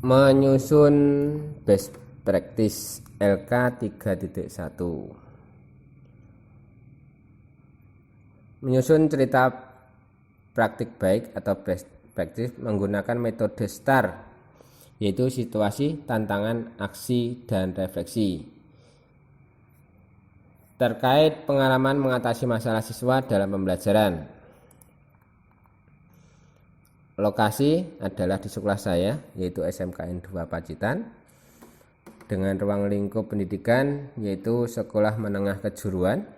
Menyusun best practice LK 3.1. Menyusun cerita praktik baik atau best practice menggunakan metode STAR, yaitu situasi, tantangan, aksi, dan refleksi. Terkait pengalaman mengatasi masalah siswa dalam pembelajaran. Lokasi adalah di sekolah saya, yaitu SMKN 2 Pacitan, dengan ruang lingkup pendidikan yaitu Sekolah Menengah Kejuruan.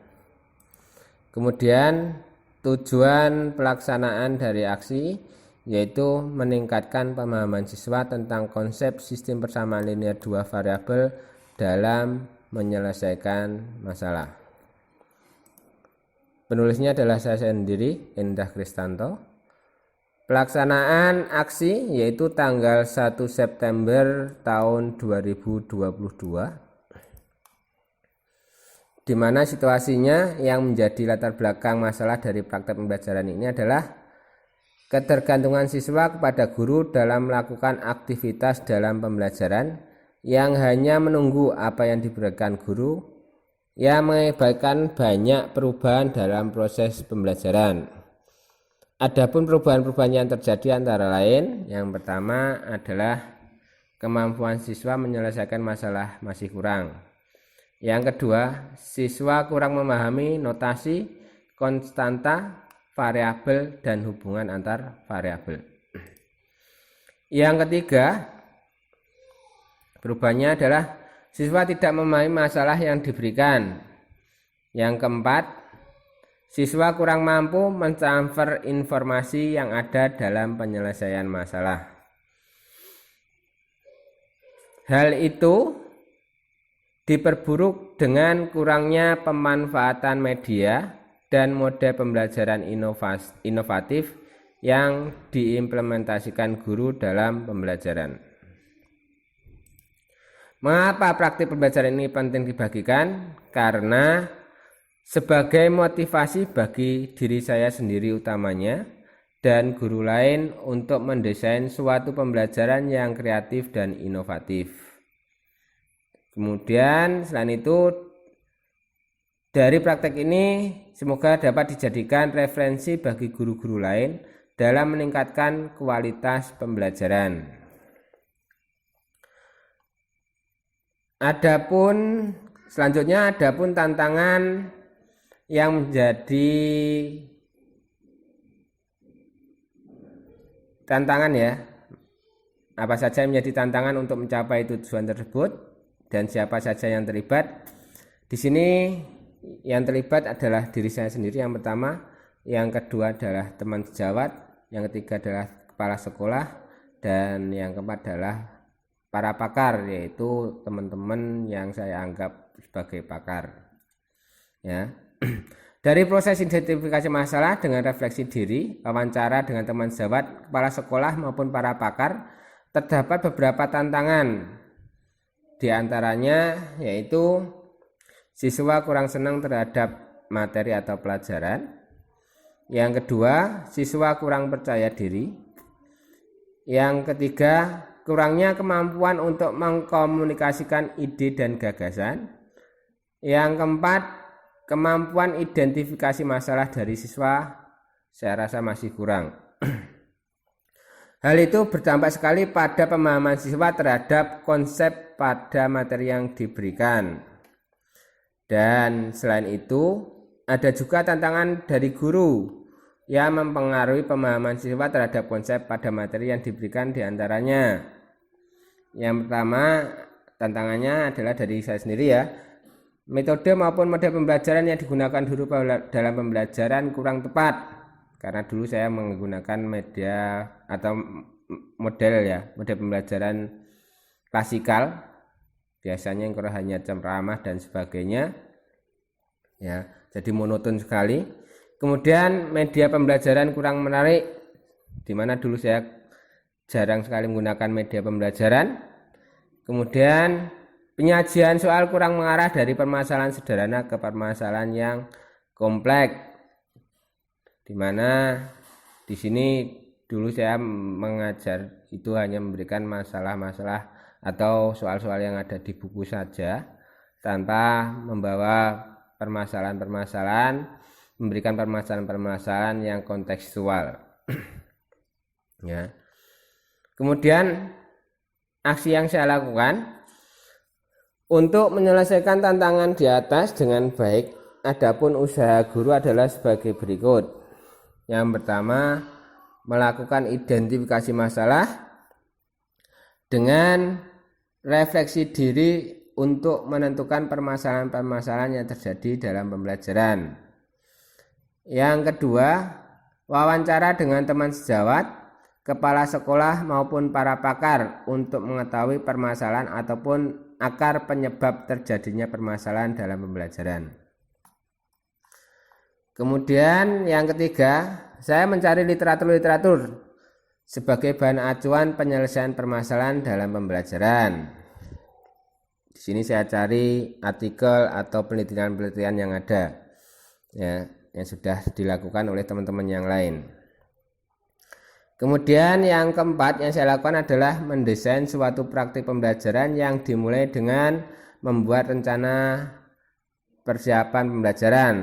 Kemudian tujuan pelaksanaan dari aksi yaitu meningkatkan pemahaman siswa tentang konsep sistem persamaan linear dua variabel dalam menyelesaikan masalah. Penulisnya adalah saya sendiri, Endah Kristanto. Pelaksanaan aksi yaitu tanggal 1 September tahun 2022, di mana situasinya yang menjadi latar belakang masalah dari praktek pembelajaran ini adalah ketergantungan siswa kepada guru dalam melakukan aktivitas dalam pembelajaran yang hanya menunggu apa yang diberikan guru, yang mengakibatkan banyak perubahan dalam proses pembelajaran. Adapun perubahan-perubahan yang terjadi antara lain, yang pertama adalah kemampuan siswa menyelesaikan masalah masih kurang. Yang kedua, siswa kurang memahami notasi, konstanta, variabel, dan hubungan antar variabel. Yang ketiga, perubahannya adalah siswa tidak memahami masalah yang diberikan. Yang keempat, siswa kurang mampu mentransfer informasi yang ada dalam penyelesaian masalah. Hal itu diperburuk dengan kurangnya pemanfaatan media dan mode pembelajaran inovatif yang diimplementasikan guru dalam pembelajaran. Mengapa praktik pembelajaran ini penting dibagikan? Karena sebagai motivasi bagi diri saya sendiri utamanya dan guru lain untuk mendesain suatu pembelajaran yang kreatif dan inovatif. Kemudian selain itu, dari praktek ini semoga dapat dijadikan referensi bagi guru-guru lain dalam meningkatkan kualitas pembelajaran. Adapun tantangan yang menjadi tantangan ya, apa saja yang menjadi tantangan untuk mencapai tujuan tersebut dan siapa saja yang terlibat. Di sini yang terlibat adalah diri saya sendiri yang pertama, yang kedua adalah teman sejawat, yang ketiga adalah kepala sekolah, dan yang keempat adalah para pakar, yaitu teman-teman yang saya anggap sebagai pakar. Ya. Dari proses identifikasi masalah dengan refleksi diri, wawancara dengan teman sejawat, kepala sekolah maupun para pakar, terdapat beberapa tantangan. Di antaranya yaitu siswa kurang senang terhadap materi atau pelajaran. Yang kedua, siswa kurang percaya diri. Yang ketiga, kurangnya kemampuan untuk mengkomunikasikan ide dan gagasan. Yang keempat, kemampuan identifikasi masalah dari siswa saya rasa masih kurang. Hal itu berdampak sekali pada pemahaman siswa terhadap konsep pada materi yang diberikan. Dan selain itu, ada juga tantangan dari guru yang mempengaruhi pemahaman siswa terhadap konsep pada materi yang diberikan, diantaranya. Yang pertama, tantangannya adalah dari saya sendiri ya. Metode maupun mode pembelajaran yang digunakan dulu dalam pembelajaran kurang tepat, karena dulu saya menggunakan media atau mode pembelajaran klasikal, biasanya yang hanya ceramah dan sebagainya, ya, jadi monoton sekali. Kemudian media pembelajaran kurang menarik, di mana dulu saya jarang sekali menggunakan media pembelajaran. Kemudian penyajian soal kurang mengarah dari permasalahan sederhana ke permasalahan yang kompleks, di mana di sini dulu saya mengajar itu hanya memberikan masalah-masalah atau soal-soal yang ada di buku saja, tanpa membawa permasalahan-permasalahan, memberikan permasalahan-permasalahan yang kontekstual. Ya. Kemudian aksi yang saya lakukan untuk menyelesaikan tantangan di atas dengan baik, adapun usaha guru adalah sebagai berikut. Yang pertama, melakukan identifikasi masalah dengan refleksi diri untuk menentukan permasalahan-permasalahan yang terjadi dalam pembelajaran. Yang kedua, wawancara dengan teman sejawat, kepala sekolah maupun para pakar untuk mengetahui permasalahan ataupun akar penyebab terjadinya permasalahan dalam pembelajaran. Kemudian yang ketiga, saya mencari literatur-literatur sebagai bahan acuan penyelesaian permasalahan dalam pembelajaran. Di sini saya cari artikel atau penelitian-penelitian yang ada, ya, yang sudah dilakukan oleh teman-teman yang lain. Kemudian yang keempat yang saya lakukan adalah mendesain suatu praktik pembelajaran yang dimulai dengan membuat rencana persiapan pembelajaran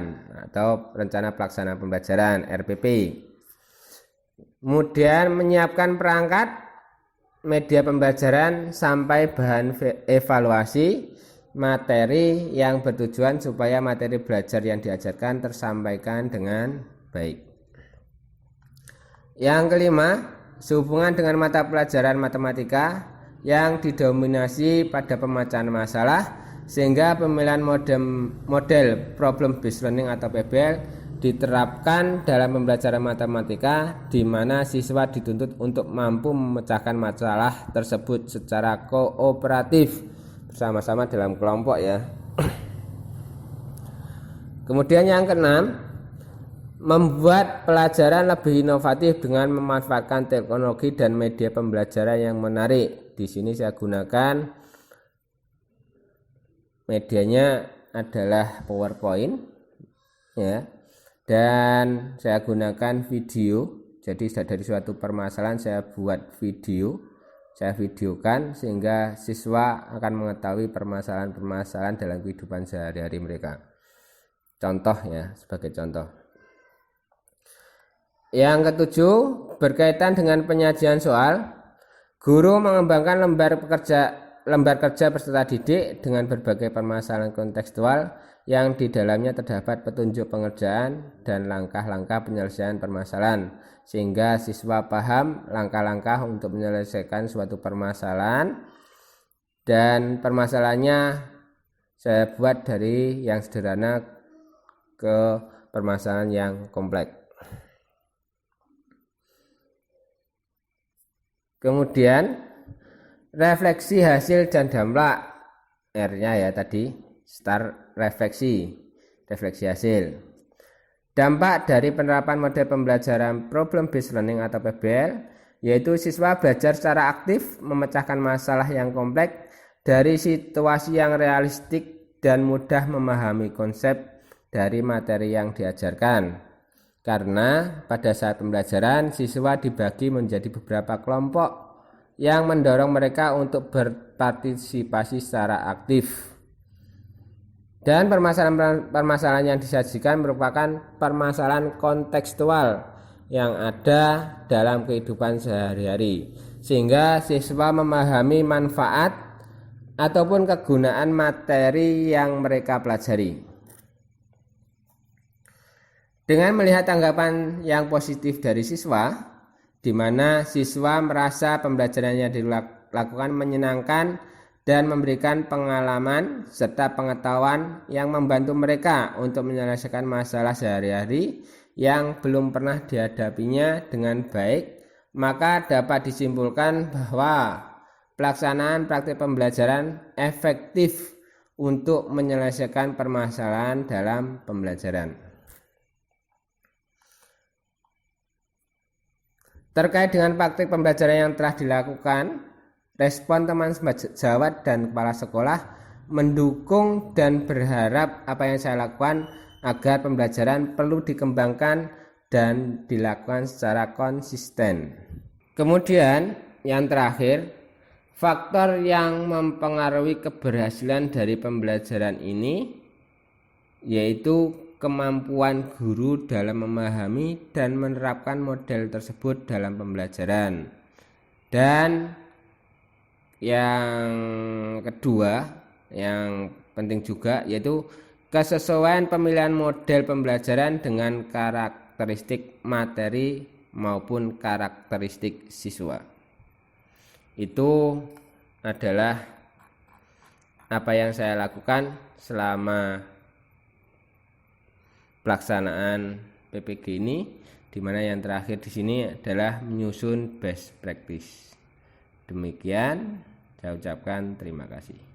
atau rencana pelaksanaan pembelajaran RPP. Kemudian menyiapkan perangkat media pembelajaran sampai bahan evaluasi materi yang bertujuan supaya materi belajar yang diajarkan tersampaikan dengan baik. Yang kelima, sehubungan dengan mata pelajaran matematika yang didominasi pada pemecahan masalah, sehingga pemilihan model problem based learning atau PBL diterapkan dalam pembelajaran matematika, di mana siswa dituntut untuk mampu memecahkan masalah tersebut secara kooperatif bersama-sama dalam kelompok, ya. Kemudian yang keenam, membuat pelajaran lebih inovatif dengan memanfaatkan teknologi dan media pembelajaran yang menarik. Di sini saya gunakan medianya adalah PowerPoint, ya, dan saya gunakan video. Jadi dari suatu permasalahan saya buat video, saya videokan sehingga siswa akan mengetahui permasalahan-permasalahan dalam kehidupan sehari-hari mereka. Contoh, ya, sebagai contoh. Yang ketujuh, berkaitan dengan penyajian soal, guru mengembangkan lembar kerja peserta didik dengan berbagai permasalahan kontekstual yang di dalamnya terdapat petunjuk pengerjaan dan langkah-langkah penyelesaian permasalahan, sehingga siswa paham langkah-langkah untuk menyelesaikan suatu permasalahan, dan permasalahannya saya buat dari yang sederhana ke permasalahan yang kompleks. Kemudian refleksi hasil dan dampak, R-nya ya tadi, start refleksi hasil. Dampak dari penerapan model pembelajaran problem based learning atau PBL, yaitu siswa belajar secara aktif memecahkan masalah yang kompleks dari situasi yang realistik dan mudah memahami konsep dari materi yang diajarkan. Karena pada saat pembelajaran siswa dibagi menjadi beberapa kelompok yang mendorong mereka untuk berpartisipasi secara aktif. Dan permasalahan yang disajikan merupakan permasalahan kontekstual yang ada dalam kehidupan sehari-hari, sehingga siswa memahami manfaat ataupun kegunaan materi yang mereka pelajari. Dengan melihat tanggapan yang positif dari siswa, di mana siswa merasa pembelajarannya dilakukan menyenangkan dan memberikan pengalaman serta pengetahuan yang membantu mereka untuk menyelesaikan masalah sehari-hari yang belum pernah dihadapinya dengan baik, maka dapat disimpulkan bahwa pelaksanaan praktik pembelajaran efektif untuk menyelesaikan permasalahan dalam pembelajaran. Terkait dengan praktik pembelajaran yang telah dilakukan, respon teman sejawat dan kepala sekolah mendukung dan berharap apa yang saya lakukan agar pembelajaran perlu dikembangkan dan dilakukan secara konsisten. Kemudian yang terakhir, faktor yang mempengaruhi keberhasilan dari pembelajaran ini yaitu kemampuan guru dalam memahami dan menerapkan model tersebut dalam pembelajaran. Dan yang kedua, yang penting juga yaitu kesesuaian pemilihan model pembelajaran dengan karakteristik materi maupun karakteristik siswa. Itu adalah apa yang saya lakukan selama pelaksanaan PPG ini, di mana yang terakhir di sini adalah menyusun best practice. Demikian, saya ucapkan terima kasih.